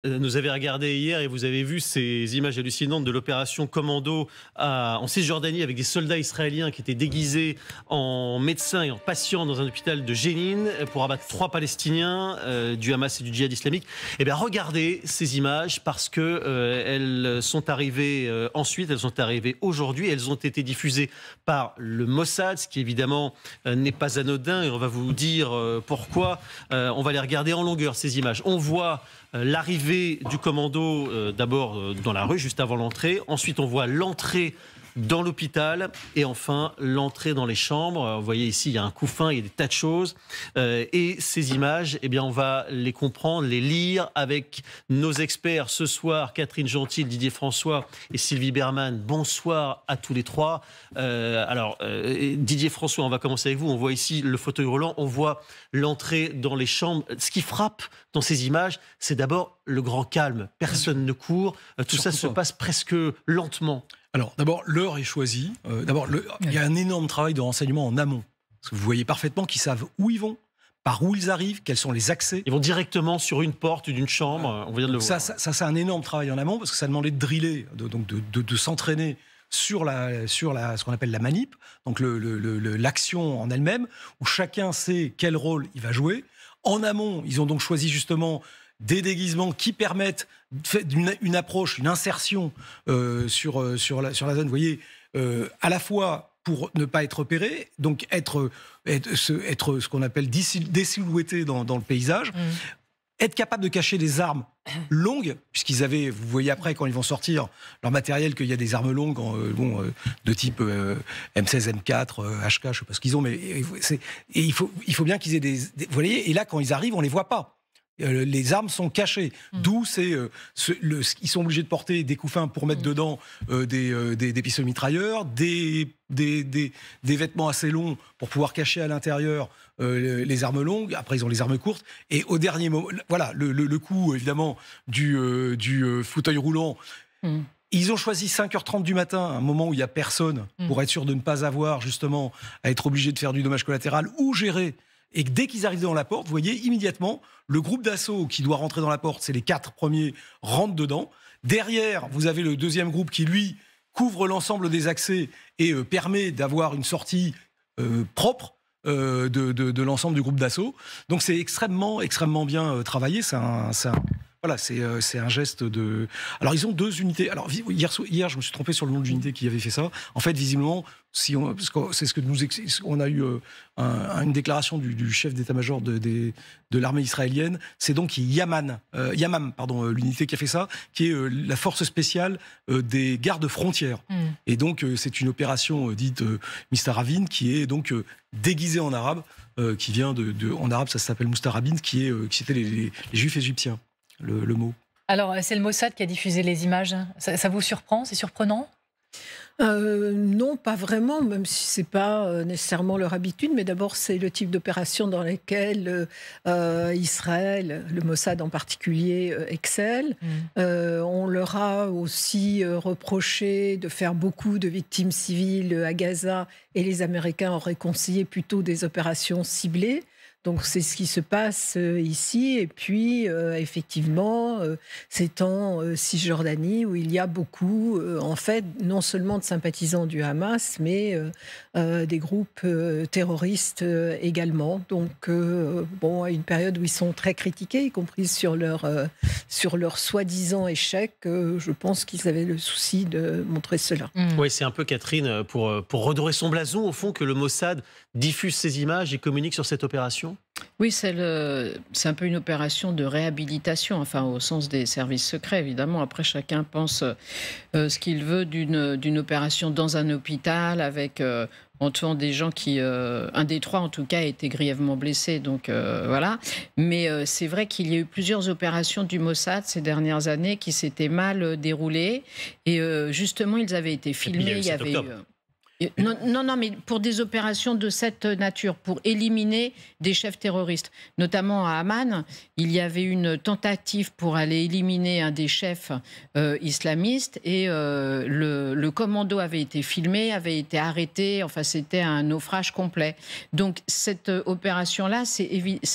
Nous avez regardé hier et vous avez vu ces images hallucinantes de l'opération Commando en Cisjordanie avec des soldats israéliens qui étaient déguisés en médecins et en patients dans un hôpital de Jénine pour abattre 3 Palestiniens du Hamas et du djihad islamique. Eh bien, regardez ces images parce que elles sont arrivées ensuite, elles sont arrivées aujourd'hui, elles ont été diffusées par le Mossad, ce qui évidemment n'est pas anodin et on va vous dire pourquoi. On va les regarder en longueur, ces images. On voit l'arrivée du commando d'abord dans la rue juste avant l'entrée, ensuite on voit l'entrée dans l'hôpital et enfin l'entrée dans les chambres. Vous voyez ici il y a un couffin, il y a des tas de choses et ces images, eh bien on va les comprendre, les lire avec nos experts ce soir, Catherine Gentil, Didier François et Sylvie Berman. Bonsoir à tous les trois. Didier François, on va commencer avec vous. On voit ici le fauteuil roulant, on voit l'entrée dans les chambres. Ce qui frappe dans ces images, c'est d'abord le grand calme. Personne ne court, tout ça se passe presque lentement. Alors, d'abord, l'heure est choisie. Il y a un énorme travail de renseignement en amont. Parce que vous voyez parfaitement qu'ils savent où ils vont, par où ils arrivent, quels sont les accès. Ils vont directement sur une porte d'une chambre, on vient de le voir. Ça, c'est un énorme travail en amont, parce que ça demandait de driller, de s'entraîner sur ce qu'on appelle la manip, donc l'action en elle-même, où chacun sait quel rôle il va jouer. En amont, ils ont donc choisi justement des déguisements qui permettent une approche, une insertion sur la zone, vous voyez, à la fois pour ne pas être repéré, donc être ce qu'on appelle désilhouetté dans le paysage, être capable de cacher des armes longues, puisqu'ils avaient, vous voyez après quand ils vont sortir leur matériel qu'il y a des armes longues de type M16, M4, HK, je ne sais pas ce qu'ils ont, mais il faut bien qu'ils aient vous voyez, et là quand ils arrivent, on ne les voit pas. Les armes sont cachées, d'où ils sont obligés de porter des couffins pour mettre dedans des pistolets mitrailleurs, des vêtements assez longs pour pouvoir cacher à l'intérieur les armes longues. Après, ils ont les armes courtes. Et au dernier moment, voilà, le coup évidemment du fauteuil roulant. Ils ont choisi 5h30 du matin, un moment où il n'y a personne, pour être sûr de ne pas avoir justement à être obligé de faire du dommage collatéral ou gérer. Et dès qu'ils arrivent dans la porte, vous voyez, immédiatement, le groupe d'assaut qui doit rentrer dans la porte, c'est les 4 premiers, rentrent dedans. Derrière, vous avez le deuxième groupe qui, lui, couvre l'ensemble des accès et permet d'avoir une sortie propre de l'ensemble du groupe d'assaut. Donc c'est extrêmement, extrêmement bien travaillé. Voilà, c'est un geste de... Alors, ils ont 2 unités. Alors, hier, je me suis trompé sur le nom de l'unité qui avait fait ça. En fait, visiblement, c'est ce que on a eu une déclaration du chef d'état-major de l'armée israélienne. C'est donc Yamam, l'unité qui a fait ça, qui est la force spéciale des gardes frontières. Et donc, c'est une opération dite Mustarabin, qui est donc déguisée en arabe, qui vient en arabe, ça s'appelle Mustarabin, qui c'était les juifs égyptiens. Le mot. Alors, c'est le Mossad qui a diffusé les images. Ça vous surprend? C'est surprenant? Non, pas vraiment, même si c'est pas nécessairement leur habitude. Mais d'abord, c'est le type d'opération dans lesquelles Israël, le Mossad en particulier, excelle. On leur a aussi reproché de faire beaucoup de victimes civiles à Gaza, et les Américains auraient conseillé plutôt des opérations ciblées. Donc c'est ce qui se passe ici. Et puis, effectivement, c'est en Cisjordanie où il y a beaucoup, en fait, non seulement de sympathisants du Hamas, mais des groupes terroristes également. Donc, à une période où ils sont très critiqués, y compris sur leur soi-disant échec, je pense qu'ils avaient le souci de montrer cela. Oui, c'est un peu, Catherine, pour redorer son blason, au fond, que le Mossad diffuse ces images et communique sur cette opération? Oui, c'est un peu une opération de réhabilitation, enfin au sens des services secrets, évidemment. Après, chacun pense ce qu'il veut d'une opération dans un hôpital avec en tuant des gens qui, un des 3 en tout cas, a été grièvement blessé. Donc voilà. Mais c'est vrai qu'il y a eu plusieurs opérations du Mossad ces dernières années qui s'étaient mal déroulées. Et justement, ils avaient été filmés. Il y avait eu Non, mais pour des opérations de cette nature, pour éliminer des chefs terroristes. Notamment à Amman, il y avait une tentative pour aller éliminer un des chefs islamistes et le commando avait été filmé, avait été arrêté. Enfin, c'était un naufrage complet. Donc, cette opération-là, c'est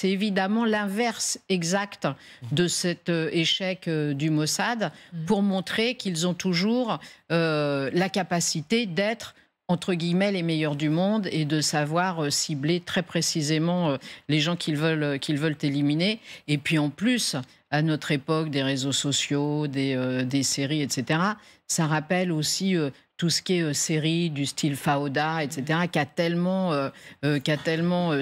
évidemment l'inverse exact de cet échec du Mossad pour montrer qu'ils ont toujours la capacité d'être entre guillemets les meilleurs du monde et de savoir cibler très précisément les gens qu'ils veulent éliminer. Et puis en plus, à notre époque, des réseaux sociaux, des séries, etc., ça rappelle aussi tout ce qui est séries du style Fauda, etc., qui a tellement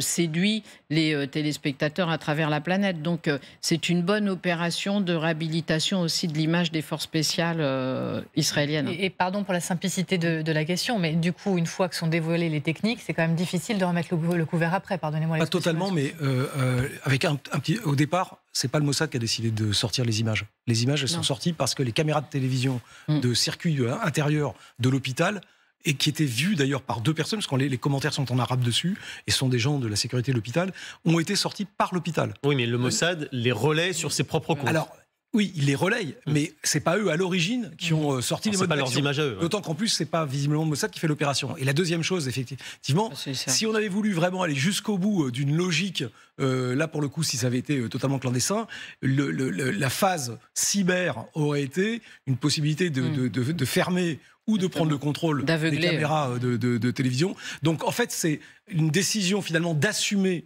séduit les téléspectateurs à travers la planète. Donc c'est une bonne opération de réhabilitation aussi de l'image des forces spéciales israéliennes. Et pardon pour la simplicité de la question, mais du coup, une fois que sont dévoilées les techniques, c'est quand même difficile de remettre le couvert après, pardonnez-moi l'expression. Pas totalement, mais avec un petit... Au départ, c'est pas le Mossad qui a décidé de sortir les images. Les images, elles sont sorties parce que les caméras de télévision de circuit intérieur de l'hôpital, et qui étaient vues d'ailleurs par 2 personnes, parce que les commentaires sont en arabe dessus, et sont des gens de la sécurité de l'hôpital, ont été sortis par l'hôpital. Oui, mais le Mossad les relaie sur ses propres comptes. Alors, oui, ils les relayent, mais c'est pas eux à l'origine qui ont sorti les modes d'action. C'est pas leurs images à eux. D'autant qu'en plus, c'est pas visiblement le Mossad qui fait l'opération. Et la deuxième chose, effectivement, si on avait voulu vraiment aller jusqu'au bout d'une logique, là pour le coup, si ça avait été totalement clandestin, la phase cyber aurait été une possibilité de fermer ou de prendre le contrôle des caméras de télévision. Donc en fait, c'est une décision finalement d'assumer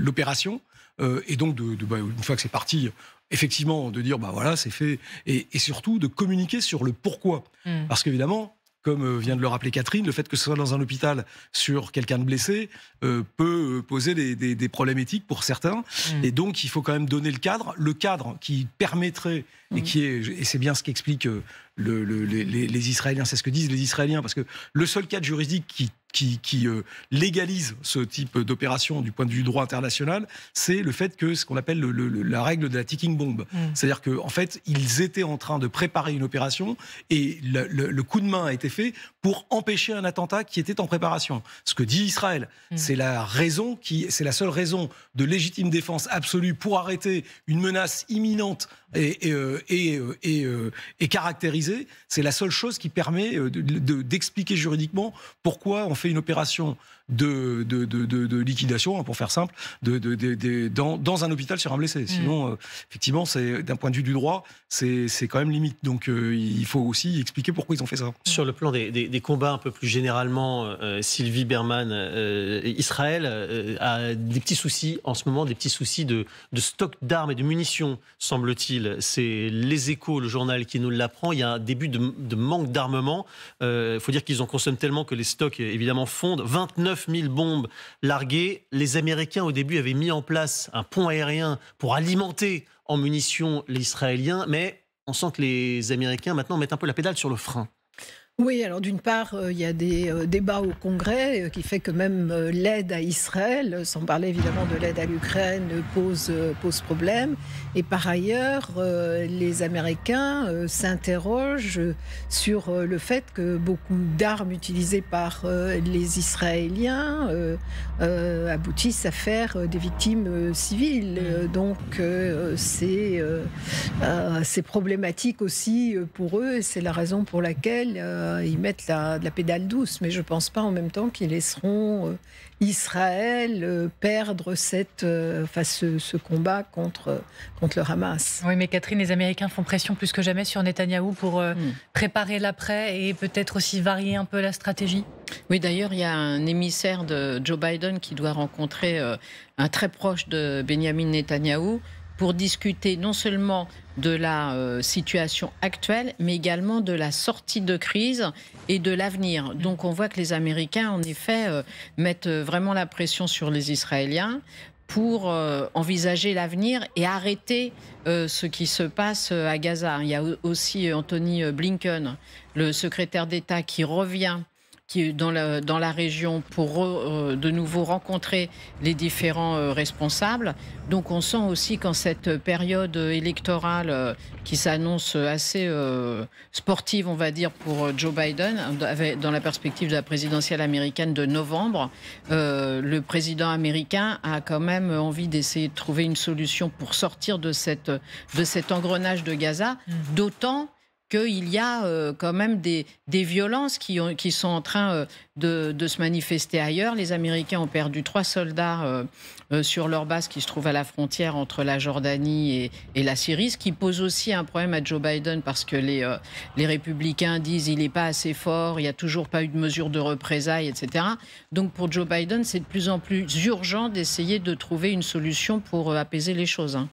l'opération. Et donc, une fois que c'est parti, effectivement, de dire, bah voilà, c'est fait, et surtout de communiquer sur le pourquoi. Parce qu'évidemment, comme vient de le rappeler Catherine, le fait que ce soit dans un hôpital sur quelqu'un de blessé peut poser des problèmes éthiques pour certains. Et donc, il faut quand même donner le cadre qui permettrait, et c'est bien ce qu'expliquent les Israéliens, c'est ce que disent les Israéliens, parce que le seul cadre juridique qui légalise ce type d'opération du point de vue du droit international, c'est le fait que ce qu'on appelle la règle de la ticking bomb. C'est-à-dire qu'en fait, ils étaient en train de préparer une opération et le coup de main a été fait pour empêcher un attentat qui était en préparation. Ce que dit Israël, c'est c'est la seule raison de légitime défense absolue pour arrêter une menace imminente et caractérisée. C'est la seule chose qui permet d'expliquer juridiquement pourquoi on fait une opération de liquidation, pour faire simple, dans un hôpital sur un blessé. Sinon, effectivement, d'un point de vue du droit, c'est quand même limite. Donc, il faut aussi expliquer pourquoi ils ont fait ça. Sur le plan des combats, un peu plus généralement, Sylvie Berman, Israël a des petits soucis en ce moment, des petits soucis de stock d'armes et de munitions, semble-t-il. C'est Les Échos, le journal, qui nous l'apprend. Il y a un début de manque d'armement. Il faut dire qu'ils en consomment tellement que les stocks, évidemment, fondent. 29 000 bombes larguées. Les Américains, au début, avaient mis en place un pont aérien pour alimenter en munitions les Israéliens, mais on sent que les Américains, maintenant, mettent un peu la pédale sur le frein. Oui, alors d'une part, il y a des débats au Congrès qui fait que même l'aide à Israël, sans parler évidemment de l'aide à l'Ukraine, pose problème. Et par ailleurs, les Américains s'interrogent sur le fait que beaucoup d'armes utilisées par les Israéliens aboutissent à faire des victimes civiles. Donc c'est problématique aussi pour eux, et c'est la raison pour laquelle ils mettent de la pédale douce, mais je ne pense pas en même temps qu'ils laisseront Israël perdre ce combat contre le Hamas. Oui, mais Catherine, les Américains font pression plus que jamais sur Netanyahou pour préparer l'après et peut-être aussi varier un peu la stratégie. Oui, d'ailleurs, il y a un émissaire de Joe Biden qui doit rencontrer un très proche de Benjamin Netanyahou pour discuter non seulement de la situation actuelle, mais également de la sortie de crise et de l'avenir. Donc on voit que les Américains, en effet, mettent vraiment la pression sur les Israéliens pour envisager l'avenir et arrêter ce qui se passe à Gaza. Il y a aussi Anthony Blinken, le secrétaire d'État, qui revient qui est dans la région pour de nouveau rencontrer les différents responsables. Donc on sent aussi qu'en cette période électorale qui s'annonce assez sportive, on va dire, pour Joe Biden, dans la perspective de la présidentielle américaine de novembre, le président américain a quand même envie d'essayer de trouver une solution pour sortir de cet engrenage de Gaza, d'autant qu'il y a quand même des violences qui sont en train de se manifester ailleurs. Les Américains ont perdu 3 soldats sur leur base qui se trouve à la frontière entre la Jordanie et la Syrie, ce qui pose aussi un problème à Joe Biden parce que les républicains disent qu'il n'est pas assez fort, il n'y a toujours pas eu de mesures de représailles, etc. Donc pour Joe Biden, c'est de plus en plus urgent d'essayer de trouver une solution pour apaiser les choses.